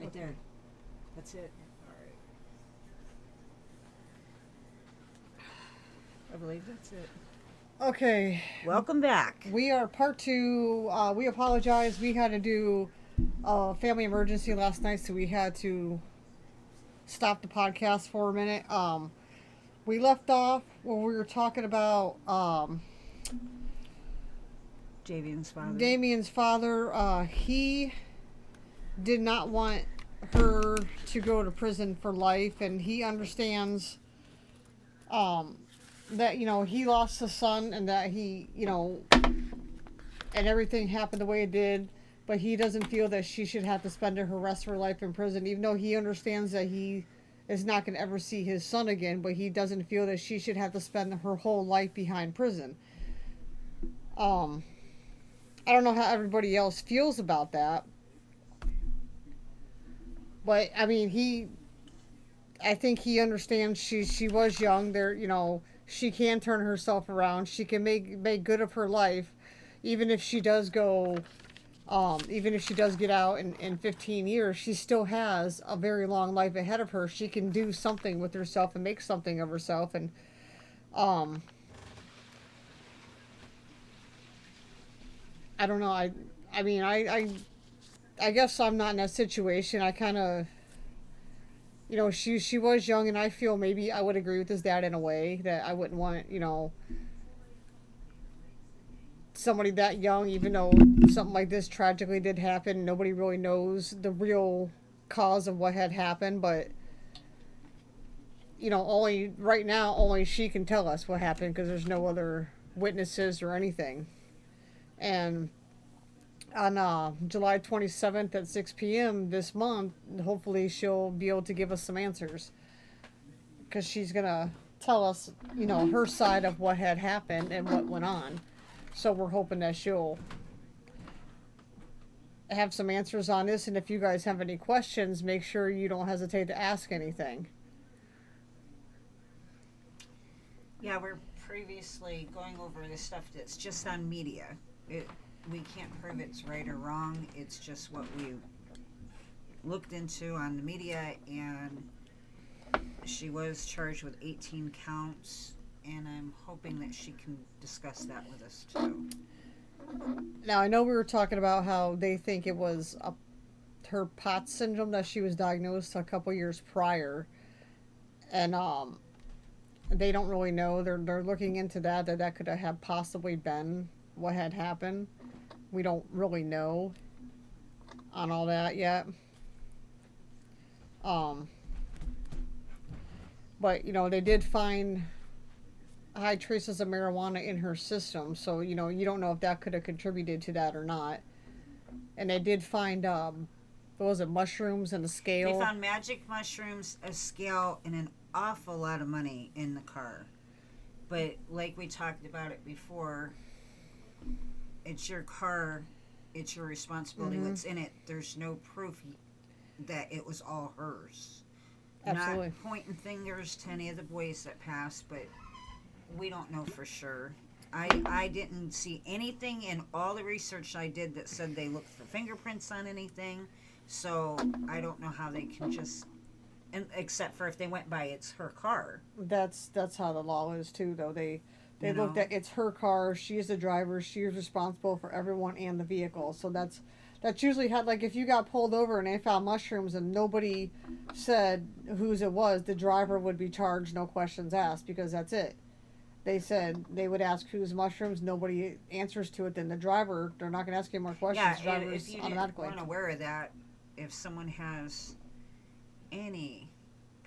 Right there. That's it. I believe that's it. Okay, Welcome back. we are part two. We apologize. We had to do a family emergency last night, so we had to stop the podcast for a minute. We left off when we were talking about Javian's father. Damien's father. He did not want her to go to prison for life, and he understands um, that he lost his son, and that and everything happened the way it did. But he doesn't feel that she should have to spend her rest of her life in prison, even though he understands that he is not going to ever see his son again. But he doesn't feel that she should have to spend her whole life behind prison. Um, I don't know how everybody else feels about that, but I mean, I think he understands she was young. She can turn herself around. She can make good of her life, even if she does go. Even if she does get out in 15 years, she still has a very long life ahead of her. She can do something with herself and make something of herself. And um, I don't know. I mean, I guess I'm not in that situation. I kind of, she was young, and I feel maybe I would agree with his dad in a way that I wouldn't want, somebody that young, even though something like this tragically did happen. Nobody really knows the real cause of what had happened, but only right now, only she can tell us what happened because there's no other witnesses or anything. And on July 27th at 6 p.m. this month, hopefully she'll be able to give us some answers because she's going to tell us, her side of what had happened and what went on. So we're hoping that she'll have some answers on this. And if you guys have any questions, make sure you don't hesitate to ask anything. Yeah, we're previously going over the stuff that's just on media. We can't prove it's right or wrong. It's just what we looked into on the media, and she was charged with 18 counts, and I'm hoping that she can discuss that with us too. Now, I know we were talking about how they think it was her POTS syndrome that she was diagnosed a couple years prior, and they don't really know. They're looking into that could have possibly been what had happened. We don't really know on all that yet. Um, but they did find high traces of marijuana in her system, so you don't know if that could have contributed to that or not. And they did find what was it, mushrooms and a scale. They found magic mushrooms, a scale, and an awful lot of money in the car. But like we talked about it before, it's your car, it's your responsibility. Mm-hmm. What's in it. There's no proof that it was all hers. Absolutely. Not pointing fingers to any of the boys that passed, but we don't know for sure. I didn't see anything in all the research I did that said they looked for fingerprints on anything, so I don't know how they can just, except for if they went by it's her car. That's how the law is too, though. They looked at it's her car. She is the driver. She is responsible for everyone and the vehicle. So that's usually how, like, if you got pulled over and they found mushrooms and nobody said whose it was, the driver would be charged, no questions asked, because that's it. They said they would ask whose mushrooms. Nobody answers to it. Then the driver, they're not going to ask you more questions. Yeah, the driver if you automatically. weren't aware of that, if someone has any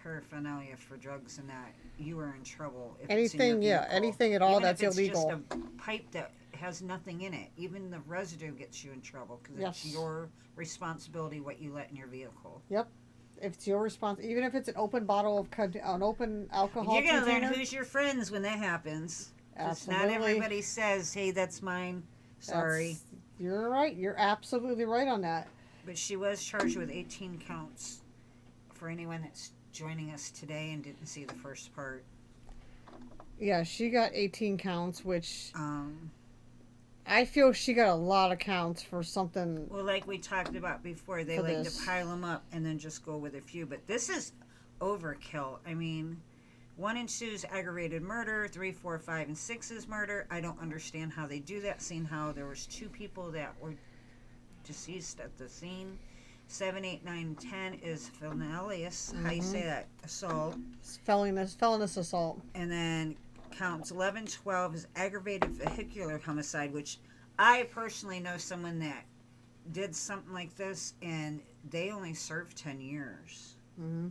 paraphernalia for drugs and that, you are in trouble. If anything, it's anything at all, even that's if it's illegal. Just a pipe that has nothing in it. Even the residue gets you in trouble because it's your responsibility what you let in your vehicle. Yep. If it's your response, even if it's an open bottle of an open alcohol. You're gonna container, learn who's your friends when that happens. Absolutely. Not everybody says, "Hey, that's mine." Sorry. You're right. You're absolutely right on that. But she was charged with 18 counts. For anyone that's joining us today and didn't see the first part. Yeah, she got 18 counts, which I feel she got a lot of counts for something. Well, like we talked about before, they For like this. to pile them up and then just go with a few. But this is overkill. I mean, 1 and 2 is aggravated murder. 3, 4, 5, and 6 is murder. I don't understand how they do that, seeing how there was 2 people that were deceased at the scene. 7, 8, 9, 10 is felonious. How you say that? Assault. Felonious assault. And then counts 11, 12 is aggravated vehicular homicide, which I personally know someone that did something like this and they only served 10 years. Mm-hmm.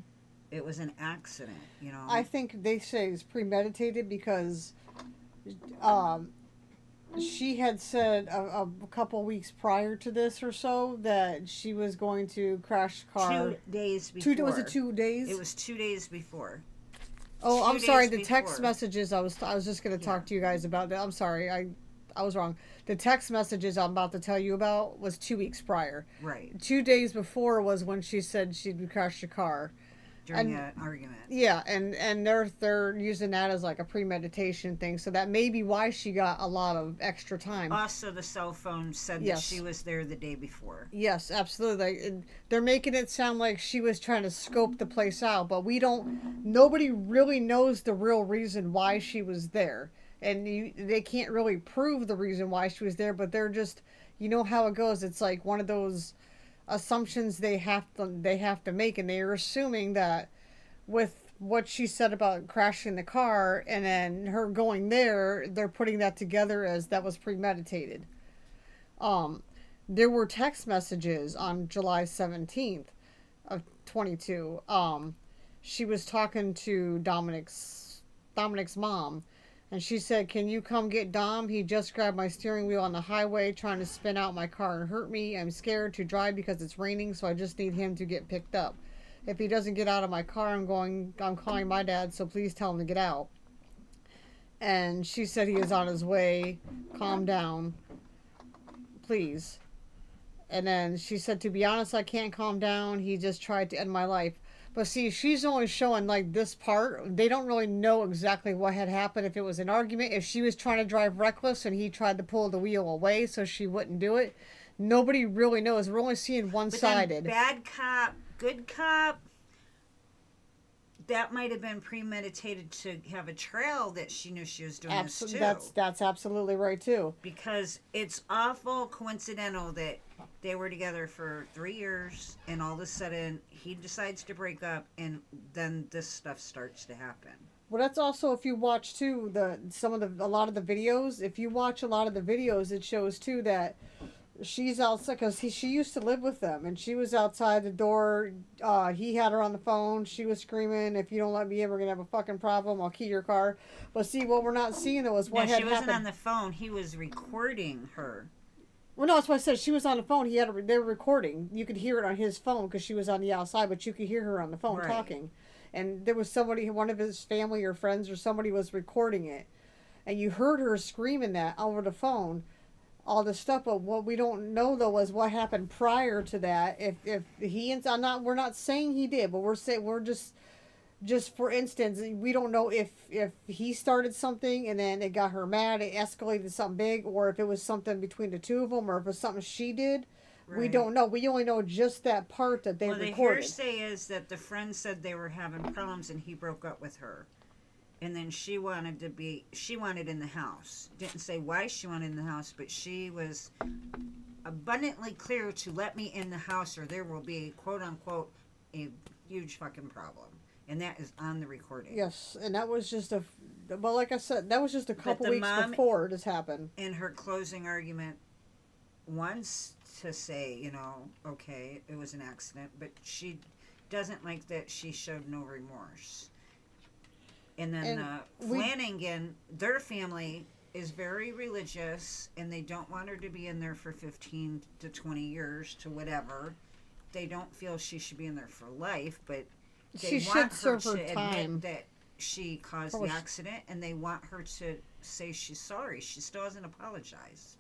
It was an accident, you know. I think they say it's premeditated because she had said a couple weeks prior to this or so that she was going to crash the car. 2 days before. Was it 2 days? It was 2 days before. Oh, 2 I'm sorry. days The text before. messages I was just going to talk to you guys about that. I'm sorry. I was wrong. The text messages I'm about to tell you about was 2 weeks prior. Right. 2 days before was when she said she'd crashed the car. During an argument. Yeah, and they're using that as like a premeditation thing, so that may be why she got a lot of extra time. Also, the cell phone said that Yes. she was there the day before. Yes, absolutely. They're making it sound like she was trying to scope the place out, but nobody really knows the real reason why she was there. And they can't really prove the reason why she was there, but they're just, you know how it goes. It's like one of those assumptions they have to make, and they are assuming that with what she said about crashing the car and then her going there, they're putting that together as that was premeditated. There were text messages on July 17th of 22. She was talking to Dominic's mom, and she said, "Can you come get Dom? He just grabbed my steering wheel on the highway trying to spin out my car and hurt me. I'm scared to drive because it's raining, so I just need him to get picked up. If he doesn't get out of my car, I'm calling my dad, so please tell him to get out." And she said he is on his way. Calm down, please. And then she said, "To be honest, I can't calm down. He just tried to end my life." But see, she's only showing like this part. They don't really know exactly what had happened. If it was an argument, if she was trying to drive reckless and he tried to pull the wheel away so she wouldn't do it. Nobody really knows. We're only seeing one-sided. Bad cop, good cop. That might have been premeditated to have a trail that she knew she was doing this too. That's absolutely right too. Because it's awful coincidental that they were together for 3 years and all of a sudden he decides to break up and then this stuff starts to happen. Well, that's also, if you watch too a lot of the videos. If you watch a lot of the videos, it shows too that she's outside because she used to live with them, and she was outside the door. He had her on the phone. She was screaming, "If you don't let me in, we're gonna have a fucking problem. I'll key your car." But see, what we're not seeing though is what had happened. She wasn't on the phone. He was recording her. Well, no, that's what I said. She was on the phone. They were recording. You could hear it on his phone because she was on the outside, but you could hear her on the phone talking. And there was somebody, one of his family or friends or somebody was recording it, and you heard her screaming that over the phone. All this stuff, but what we don't know though is what happened prior to that. If he, we're not saying he did, but we're just for instance, we don't know if he started something and then it got her mad, it escalated to something big, or if it was something between the two of them, or if it was something she did. Right. We don't know. We only know just that part that they recorded. Well, the hearsay is that the friend said they were having problems and he broke up with her. And then she wanted in the house. Didn't say why she wanted in the house, but she was abundantly clear to let me in the house or there will be, quote unquote, a huge fucking problem. And that is on the recording. Yes, and that was just like I said, that was just a couple weeks before this happened. In her closing argument, wants to say, okay, it was an accident, but she doesn't like that she showed no remorse. And then Flanagan, their family is very religious, and they don't want her to be in there for 15 to 20 years to whatever. They don't feel she should be in there for life, but they want her to admit that she caused the accident, and they want her to say she's sorry. She still hasn't apologized.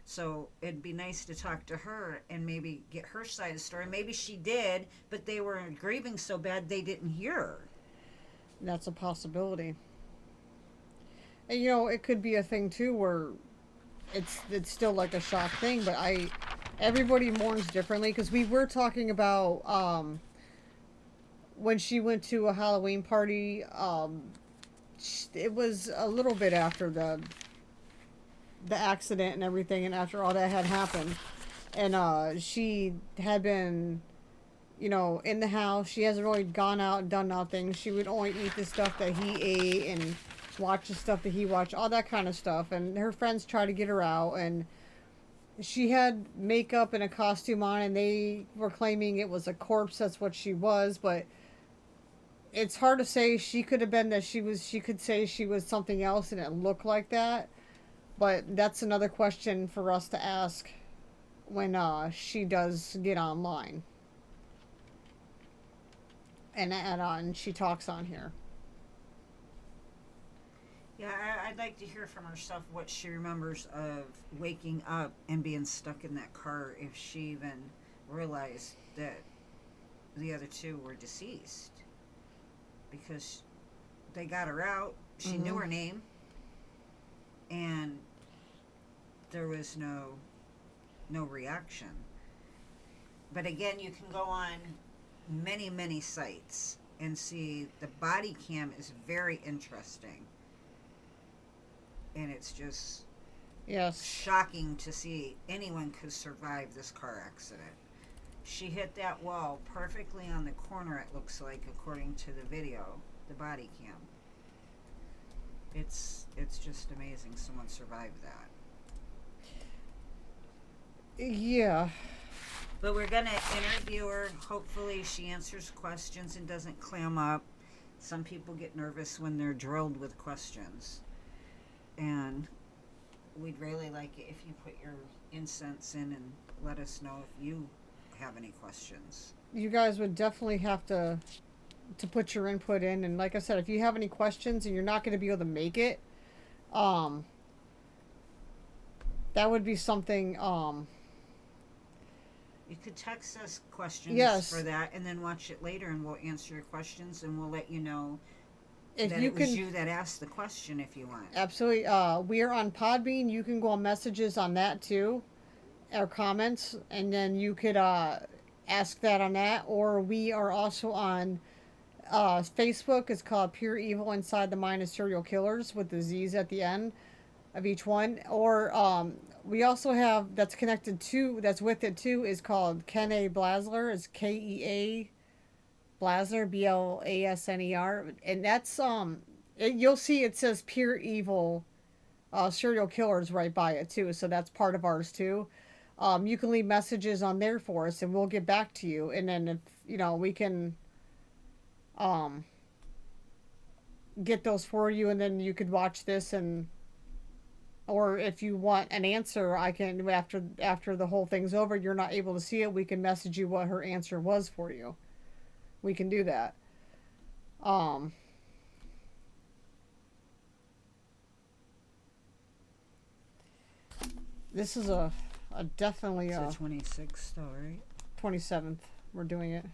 So it'd be nice to talk to her and maybe get her side of the story. Maybe she did, but they were grieving so bad they didn't hear her. That's a possibility. And it could be a thing too where it's still like a shock thing. But everybody mourns differently because we were talking about when she went to a Halloween party. It was a little bit after the accident and everything, and after all that had happened, and she had been, in the house. She hasn't really gone out and done nothing. She would only eat the stuff that he ate and watch the stuff that he watched, all that kind of stuff. And her friends tried to get her out, and she had makeup and a costume on, and they were claiming it was a corpse. That's what she was, but it's hard to say. She could have been that she could say she was something else and it looked like that. But that's another question for us to ask when she does get online. And she talks on here. Yeah, I'd like to hear from herself what she remembers of waking up and being stuck in that car, if she even realized that the other two were deceased. Because they got her out, she knew her name, and there was no reaction. But again, you can go on many sites and see the body cam is very interesting. And it's just shocking to see anyone could survive this car accident. She hit that wall perfectly on the corner, it looks like, according to the video, the body cam. It's just amazing someone survived that. Yeah. But we're going to interview her. Hopefully she answers questions and doesn't clam up. Some people get nervous when they're drilled with questions. And we'd really like it if you put your incense in and let us know if you have any questions. You guys would definitely have to put your input in, and like I said, if you have any questions and you're not going to be able to make it, that would be something. You could text us questions for that, and then watch it later, and we'll answer your questions, and we'll let you know if that it was you that asked the question if you want. Absolutely. We are on Podbean. You can go on messages on that too, or comments, and then you could ask that on that. Or we are also on Facebook. It's called Pure Evil Inside the Mind of Serial Killers with the Z's at the end of each one. Or we also have, that's connected to, that's with it too, is called Ken A. Blasler. It's Kea Blasner, Blasner, and that's you'll see it says Pure Evil Serial Killers right by it too, so that's part of ours too. You can leave messages on there for us, and we'll get back to you. And then if we can get those for you, and then you could watch this, or if you want an answer, I can after the whole thing's over, you're not able to see it, we can message you what her answer was for you. We can do that. This is a definitely it's the 26th, all right? 27th. We're doing it.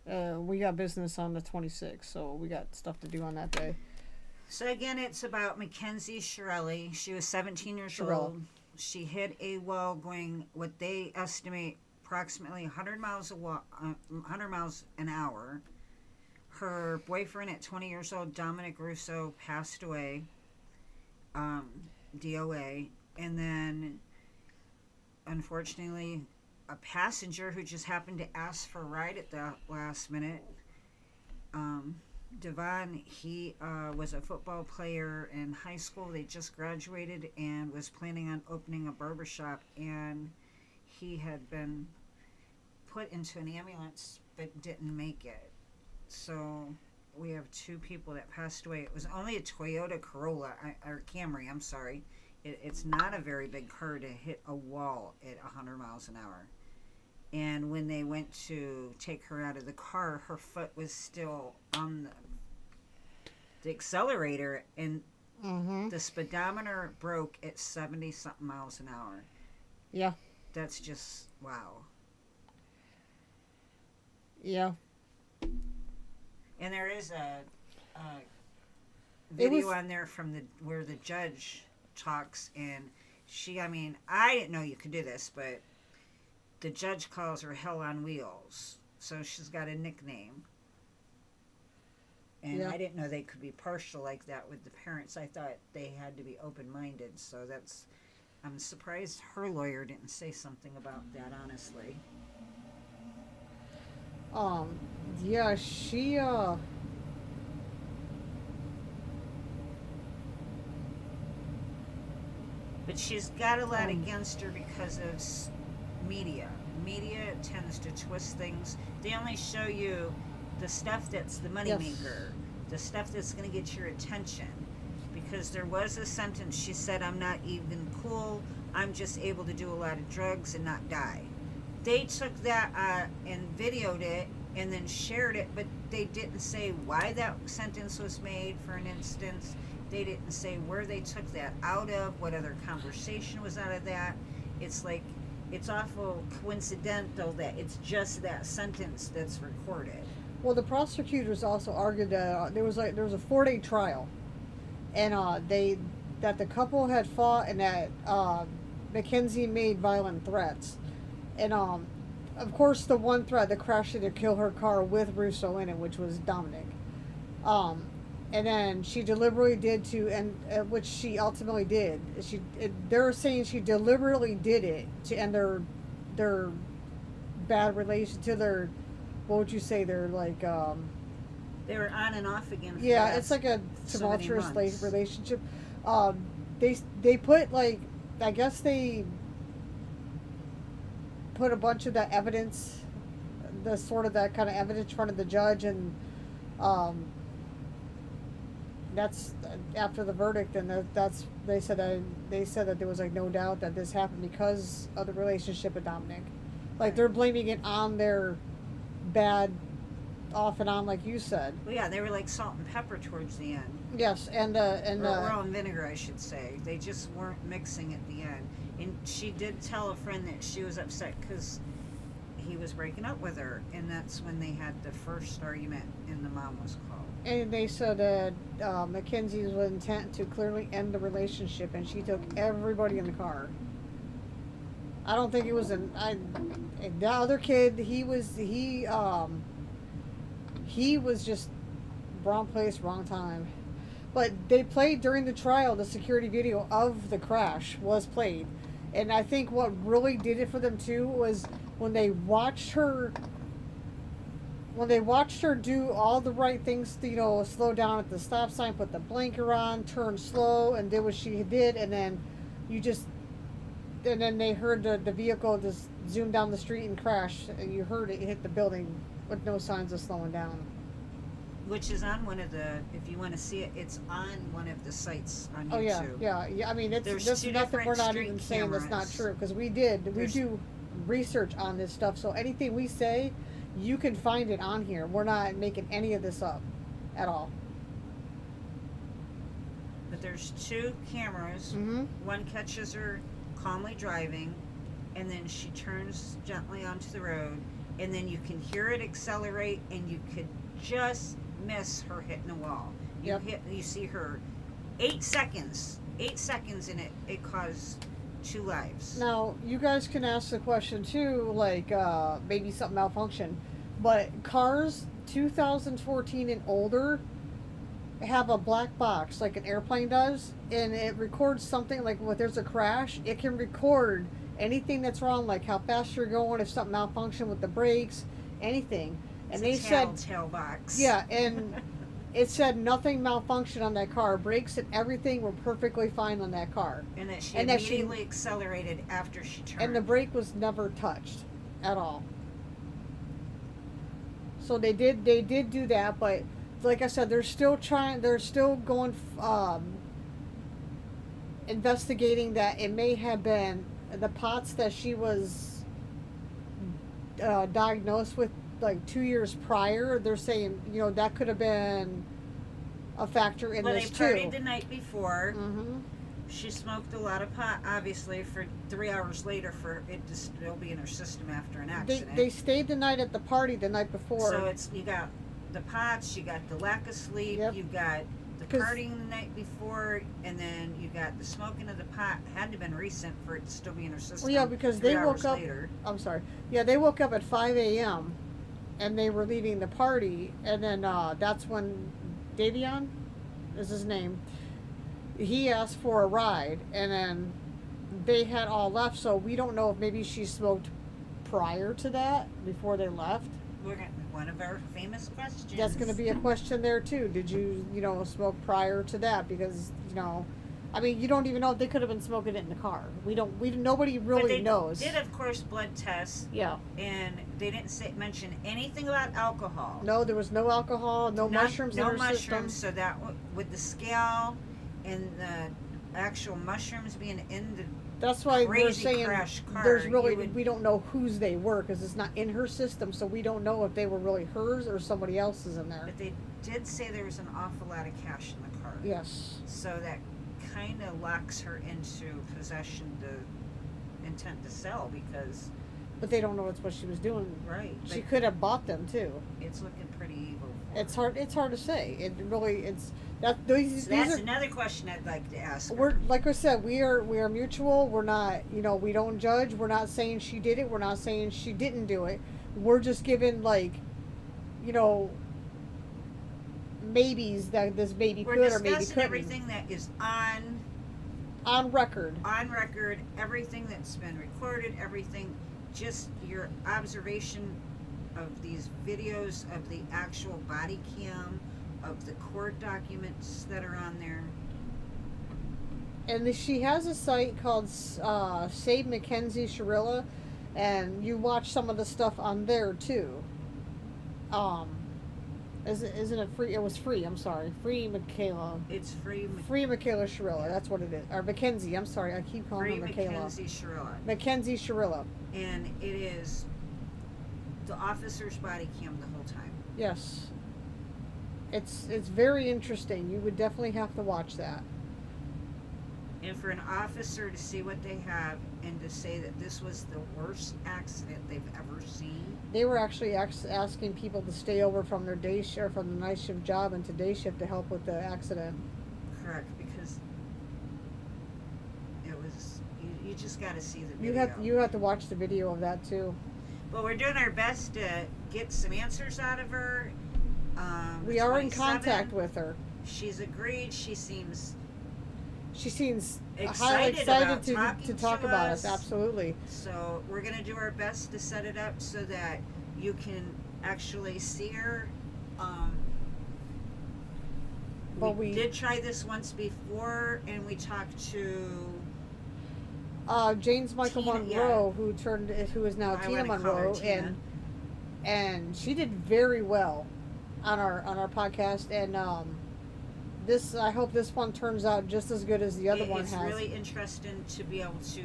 27th. We got business on the 26th, so we got stuff to do on that day. So again, it's about Maknezie Shirilla. She was 17 years old. She hit a wall going what they estimate approximately 100 miles an hour. Her boyfriend at 20 years old, Dominic Russo, passed away, DOA, and then unfortunately a passenger who just happened to ask for a ride at the last minute, Devon, he was a football player in high school. They just graduated and was planning on opening a barbershop, and he had been put into an ambulance but didn't make it. So we have two people that passed away. It was only a Toyota Corolla, or Camry, I'm sorry. It's not a very big car to hit a wall at 100 miles an hour. And when they went to take her out of the car, her foot was still on the accelerator, and the speedometer broke at 70-something miles an hour. Yeah. That's just, wow. Yeah. And there is a video on there from where the judge talks, and I mean, I didn't know you could do this, but the judge calls her Hell on Wheels. So she's got a nickname. And Yeah. I didn't know they could be partial like that with the parents. I thought they had to be open-minded. So I'm surprised her lawyer didn't say something about that, honestly. Yeah, she, But she's got a lot against her because of media. Media tends to twist things. They only show you the stuff that's the moneymaker, the stuff that's going to get your attention. Because there was a sentence, she said, I'm not even cool. I'm just able to do a lot of drugs and not die. They took that and videoed it and then shared it, but they didn't say why that sentence was made, for an instance. They didn't say where they took that out of, what other conversation was out of that. It's like, it's awful coincidental that it's just that sentence that's recorded. well, the prosecutors also argued that there was a 4-day trial, and that the couple had fought and that Mackenzie made violent threats, and of course the one threat, the crash to kill her car with Russo in it, which was Dominic, and then she deliberately did which she ultimately did. They're saying she deliberately did it to end their bad relation, to their, what would you say, they're like They were on and off again. For yeah, it's like a tumultuous relationship. They put, like, I guess they put a bunch of that evidence, that kind of evidence in front of the judge, and that's after the verdict, and they said that there was, like, no doubt that this happened because of the relationship with Dominic. Like, they're blaming it on their bad off and on, like you said. Well, yeah, they were like salt and pepper towards the end. Yes, and oil and vinegar, I should say. They just weren't mixing at the end. And she did tell a friend that she was upset because he was breaking up with her, and that's when they had the first argument, and the mom was called. And they said that Mackenzie's intent to clearly end the relationship, and she took everybody in the car. I don't think it was the other kid. He was just wrong place, wrong time. But they played during the trial, the security video of the crash was played. And I think what really did it for them too was when they watched her do all the right things, slow down at the stop sign, put the blinker on, turn slow, and did what she did, and then they heard the vehicle just zoom down the street and crash, and you heard it hit the building with no signs of slowing down. Which is on one of the, if you want to see it, it's on one of the sites on Oh YouTube. yeah. I mean, There's this two is nothing we're not different even street saying that's not cameras. true, because we do research on this stuff. So anything we say, you can find it on here. We're not making any of this up at all. But there's two cameras. Mm-hmm. One catches her calmly driving, and then she turns gently onto the road, and then you can hear it accelerate, and you could just miss her hitting the wall. Yep. You see her 8 seconds, and it caused 2 lives. Now, you guys can ask the question too, like maybe something malfunctioned, but cars 2014 and older have a black box like an airplane does, and it records something. Like when there's a crash, it can record anything that's wrong, like how fast you're going, if something malfunctioned with the brakes, anything. And they said telltale box. Yeah, and it said nothing malfunctioned on that car. Brakes and everything were perfectly fine on that car. And that she immediately accelerated after she turned. And the brake was never touched at all. So they did do that, but like I said, they're still going investigating that it may have been the POTS that she was diagnosed with like 2 years prior. They're saying, that could have been a factor in this too. Well, they partied the night before. Mm-hmm. She smoked a lot of pot, obviously, for 3 hours later for it to still be in her system after an accident. They stayed the night at the party the night before. So you got the pots, you got the lack of sleep, Yep. you got the 'Cause- partying the night before, and then you got the smoking of the pot. Had to have been recent for it to still be in her system. Well, yeah, because 3 they hours woke up. later. I'm sorry. Yeah, they woke up at 5 a.m. and they were leaving the party, and then that's when Davion is his name. He asked for a ride, and then they had all left. So we don't know if maybe she smoked prior to that, before they left. We're gonna, one of our famous questions. That's going to be a question there too. Did you, smoke prior to that? Because I mean, you don't even know if they could have been smoking it in the car. Nobody But really they knows. did, of course, blood tests. Yeah. And they didn't mention anything about alcohol. No, there was no alcohol, no mushrooms in her mushrooms, system. so that with the scale and the actual mushrooms being in the That's why we're crazy saying crash car, there's really you would- we don't know whose they were because it's not in her system, so we don't know if they were really hers or somebody else's in there. But they did say there was an awful lot of cash in the car. Yes. So that kind of locks her into possession, the intent to sell, because But they don't know what she was doing. right, She but could have bought them too. it's looking pretty evil. for It's her. hard. It's hard to say. It's that these So that's are. another question I'd like to ask her. We're like I said, we are mutual. We're not, we don't judge. We're not saying she did it. We're not saying she didn't do it. We're just giving maybes that this baby We're could or maybe discussing couldn't. everything that is On record. on record, everything that's been recorded, everything, just your observation of these videos of the actual body cam, of the court documents that are on there. And she has a site called Save Maknezie Shirilla, and you watch some of the stuff on there too. Isn't it free? It was free. I'm sorry, free Michaela. It's free. Free Michaela Shirilla. That's what it is. Or Mackenzie. I'm sorry. I keep calling Free her Michaela. Mackenzie Shirilla. Mackenzie Shirilla. And it is the officer's body cam the whole time. Yes. It's very interesting. You would definitely have to watch that. And for an officer to see what they have and to say that this was the worst accident they've ever seen. They were actually asking people to stay over from their day shift, from the night shift job into day shift to help with the accident. Correct, because it was, you just got to see the video. You have to watch the video of that too. But we're doing our best to get some answers out of her. We are in 27, contact with her. She's agreed. She seems highly excited excited about to talking talk to about us. it. Absolutely. So we're going to do our best to set it up so that you can actually see her. But we did try this once before, and we talked to James Michael Tina, Monroe, who is now I Tina wanna call her Monroe, Tina. and she did very well on our podcast. And I hope this one turns out just as good as the other one it's has. really interesting to be able to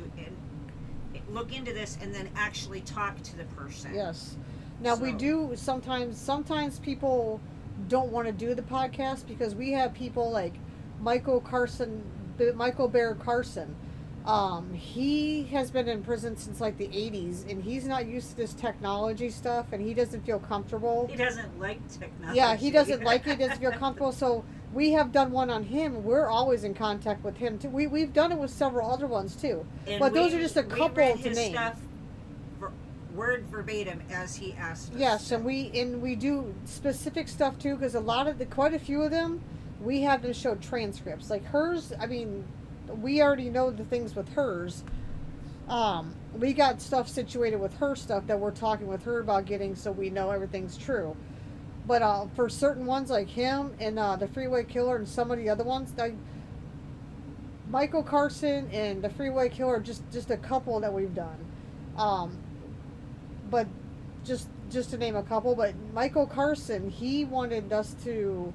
look into this and then actually talk to the person. Yes. Now we So- do sometimes people don't want to do the podcast because we have people like Michael Bear Carson. He has been in prison since like the 80s, and he's not used to this technology stuff, and he doesn't feel comfortable. He doesn't like technology. Yeah, he doesn't like it, doesn't feel comfortable. So we have done one on him. We're always in contact with him too. We've done it with several other ones too. And But those we- are just a we couple read to his name. Stuff word verbatim as he asked us. Yes, and we do specific stuff too, because quite a few of them, we have them show transcripts. Like hers, I mean, we already know the things with hers. We got stuff situated with her stuff that we're talking with her about getting, so we know everything's true. But for certain ones like him and the Freeway Killer and some of the other ones, like Michael Carson and the Freeway Killer, are just a couple that we've done. But just to name a couple, but Michael Carson, he wanted us to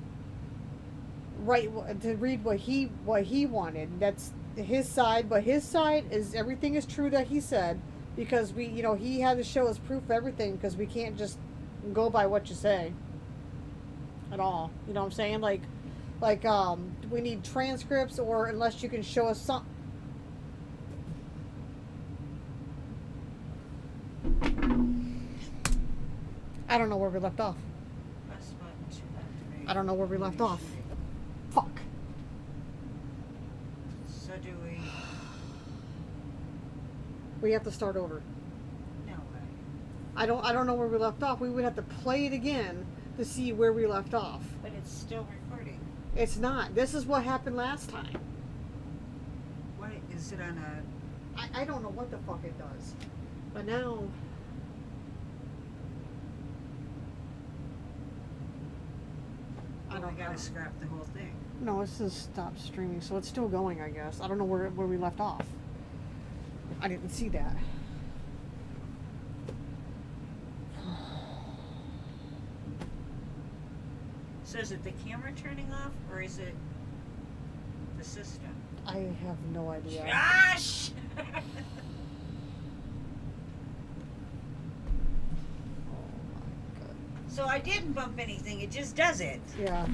read what he wanted. That's his side, but his side is everything is true that he said, because he had to show us proof of everything, because we can't just go by what you say at all. You know what I'm saying? Like we need transcripts, or unless you can show us some. I don't know where we left off. I don't know where we left off. Fuck. So do we? We have to start over. No way. I don't know where we left off. We would have to play it again to see where we left off. But it's still recording. It's not. This is what happened last time. What is it on a? I don't know what the fuck it does. But now. I don't gotta know. scrap the whole thing. No, it says stop streaming, so it's still going, I guess. I don't know where we left off. I didn't see that. So is it the camera turning off, or is it the system? I have no idea. Josh! Oh my god. So I didn't bump anything. It just does it. Yeah.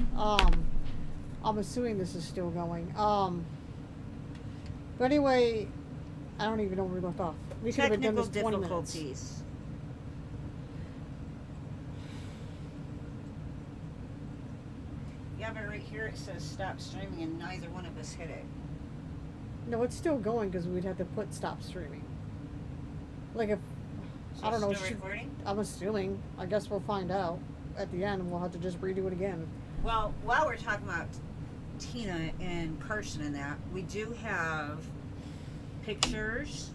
I'm assuming this is still going. But anyway, I don't even know where we left off. We could have been done Technical this 20 minutes. difficulties. Yeah, but right here it says stop streaming, and neither one of us hit it. No, it's still going because we'd have to put stop streaming. Like if So I don't know. Still recording? I'm assuming. I guess we'll find out at the end. We'll have to just redo it again. Well, while we're talking about Tina in person and that, we do have pictures.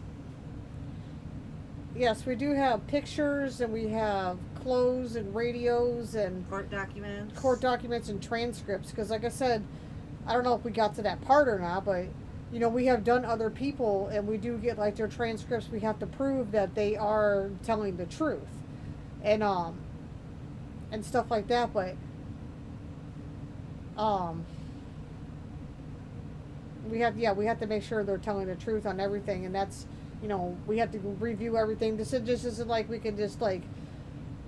Yes, we do have pictures, and we have clothes and radios and Court documents. court documents and transcripts. Because, like I said, I don't know if we got to that part or not, but you know, we have done other people, and we do get like their transcripts. We have to prove that they are telling the truth, and stuff like that. But we have to make sure they're telling the truth on everything, and that's, you know, we have to review everything. This just isn't like we can just like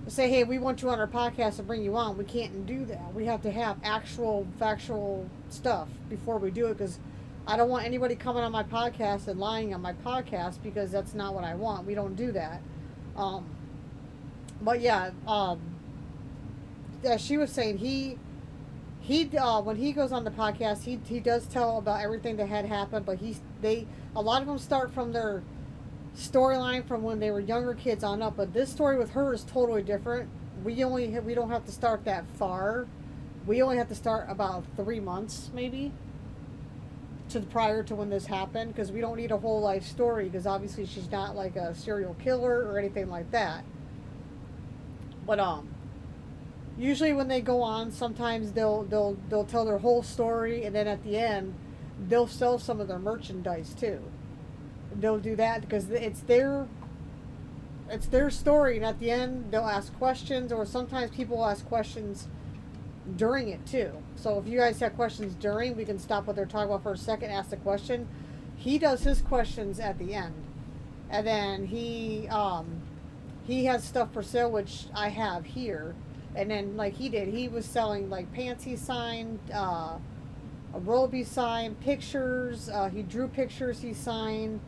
say, hey, we want you on our podcast and bring you on. We can't do that. We have to have actual factual stuff before we do it, because I don't want anybody coming on my podcast and lying on my podcast, because that's not what I want. We don't do that. But yeah, as she was saying, he when he goes on the podcast, he does tell about everything that had happened, but a lot of them start from their storyline from when they were younger kids on up. But this story with her is totally different. We don't have to start that far. We only have to start about 3 months maybe prior to when this happened, because we don't need a whole life story, because obviously she's not like a serial killer or anything like that. But usually when they go on, sometimes they'll tell their whole story, and then at the end they'll sell some of their merchandise too. They'll do that because it's their story, and at the end they'll ask questions, or sometimes people will ask questions during it too. So if you guys have questions during, we can stop what they're talking about for a second, ask the question. He does his questions at the end, and then he has stuff for sale, which I have here. And then like he was selling like pants he signed, a robe he signed, pictures, he drew pictures he signed,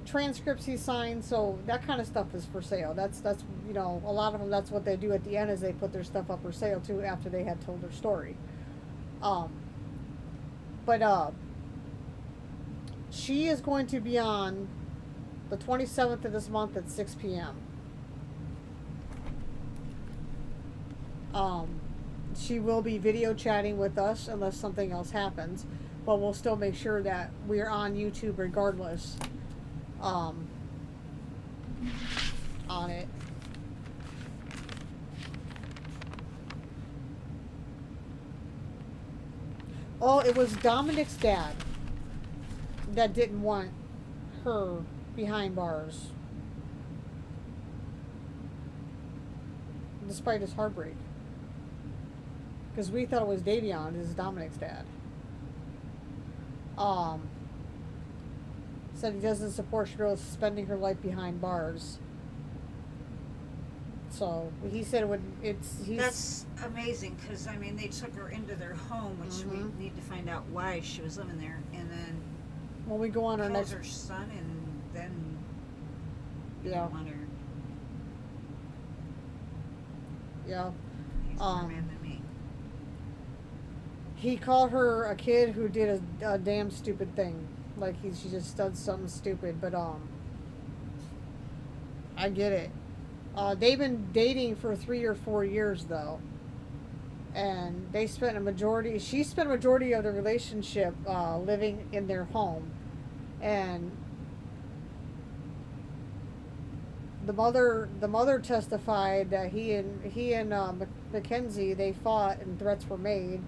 transcripts he signed. So that kind of stuff is for sale. That's you know, a lot of them, that's what they do at the end, is they put their stuff up for sale too after they had told their story. But she is going to be on the 27th of this month at 6 p.m. She will be video chatting with us unless something else happens, but we'll still make sure that we're on YouTube regardless, on it. Oh, it was Dominic's dad that didn't want her behind bars, despite his heartbreak. Because we thought it was Davion, this is Dominic's dad. Said he doesn't support Shirilla spending her life behind bars. So he said That's amazing, because I mean they took her into their home, which we need to find out why she was living there, and then when we go on our kills next, her son, and then yeah, want her. yeah. He's more man than me. He called her a kid who did a damn stupid thing. like she just does something stupid. But I get it. They've been dating for 3 or 4 years though, and she spent a majority of the relationship living in their home, and the mother testified that he and Mackenzie, they fought and threats were made,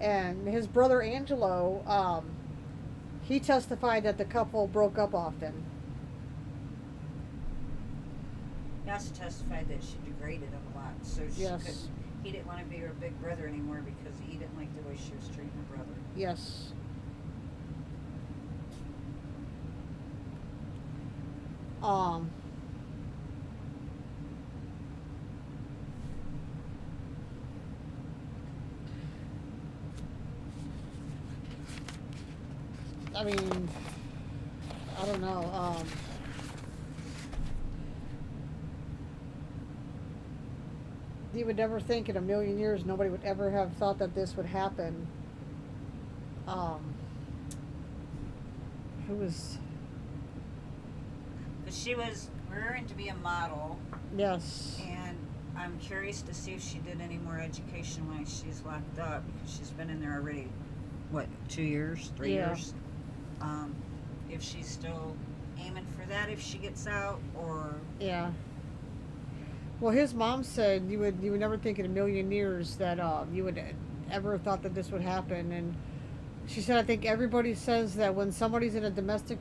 and his brother Angelo, he testified that the couple broke up often. He also testified that she degraded him a lot, so he didn't want to be her big brother anymore because he didn't like the way she was treating her brother. Yes. I mean, I don't know. You would never think in a million years nobody would ever have thought that this would happen. Who was? But she was rearing to be a model. Yes. And I'm curious to see if she did any more education while she's locked up, because she's been in there already, what, 2 years, 3 years? If she's still aiming for that if she gets out, or... Yeah. Well, his mom said you would never think in a million years that you would ever thought that this would happen, and she said, I think everybody says that when somebody's in a domestic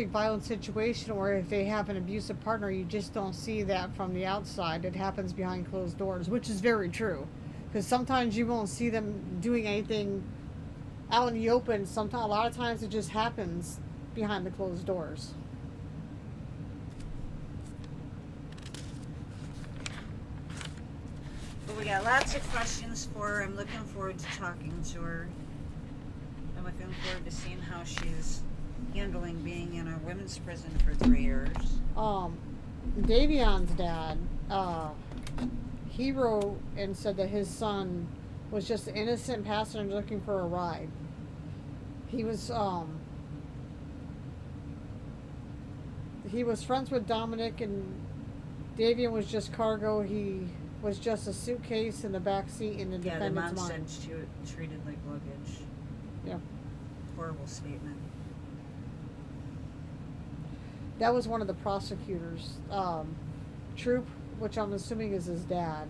violence situation, or if they have an abusive partner, you just don't see that from the outside. It happens behind closed doors, which is very true, because sometimes you won't see them doing anything out in the open. Sometimes, a lot of times, it just happens behind the closed doors. But we got lots of questions for her. I'm looking forward to talking to her. I'm looking forward to seeing how she's handling being in a women's prison for 3 years. Davion's dad, he wrote and said that his son was just an innocent passenger looking for a ride. He was friends with Dominic, and Davion was just cargo. He was just a suitcase in the back seat in the defendant's mind. Yeah, the mom said she was treated like luggage. Yeah. Horrible statement. That was one of the prosecutors. Troop, which I'm assuming is his dad.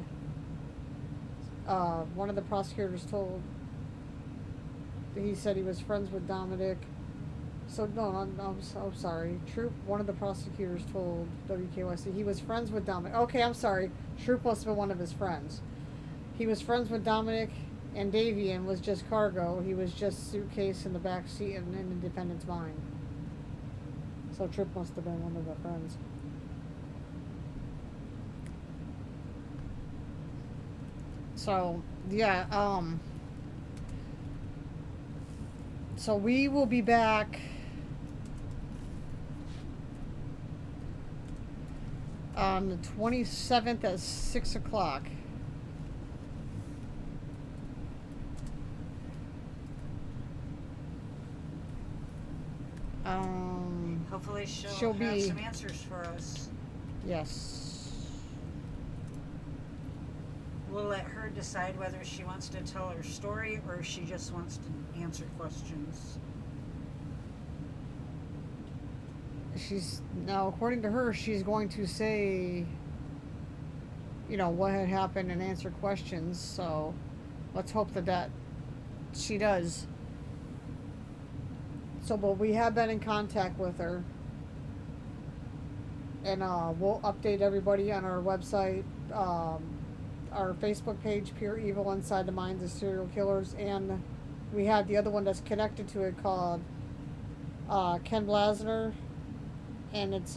One of the prosecutors he said he was friends with Dominic. So, no, I'm sorry. Troop, one of the prosecutors told WKYC he was friends with Dominic. Okay, I'm sorry. Troop must have been one of his friends. He was friends with Dominic, and Davion was just cargo. He was just suitcase in the back seat in the defendant's mind. So Troop must have been one of the friends. So, yeah, so we will be back on the 27th at 6 o'clock. Hopefully she'll have some answers for us. Yes. We'll let her decide whether she wants to tell her story or if she just wants to answer questions. Now, according to her, she's going to say, what had happened and answer questions. So let's hope that she does. So, but we have been in contact with her, and we'll update everybody on our website, our Facebook page, Pure Evil Inside the Minds of Serial Killers, and we have the other one that's connected to it called Ken Blasner, and it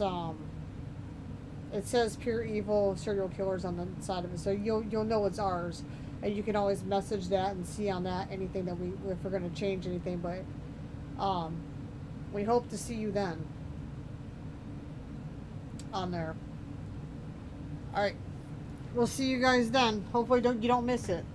says Pure Evil Serial Killers on the side of it, so you'll know it's ours, and you can always message that and see on that anything that if we're going to change anything, but we hope to see you then on there. All right, we'll see you guys then. Hopefully you don't miss it.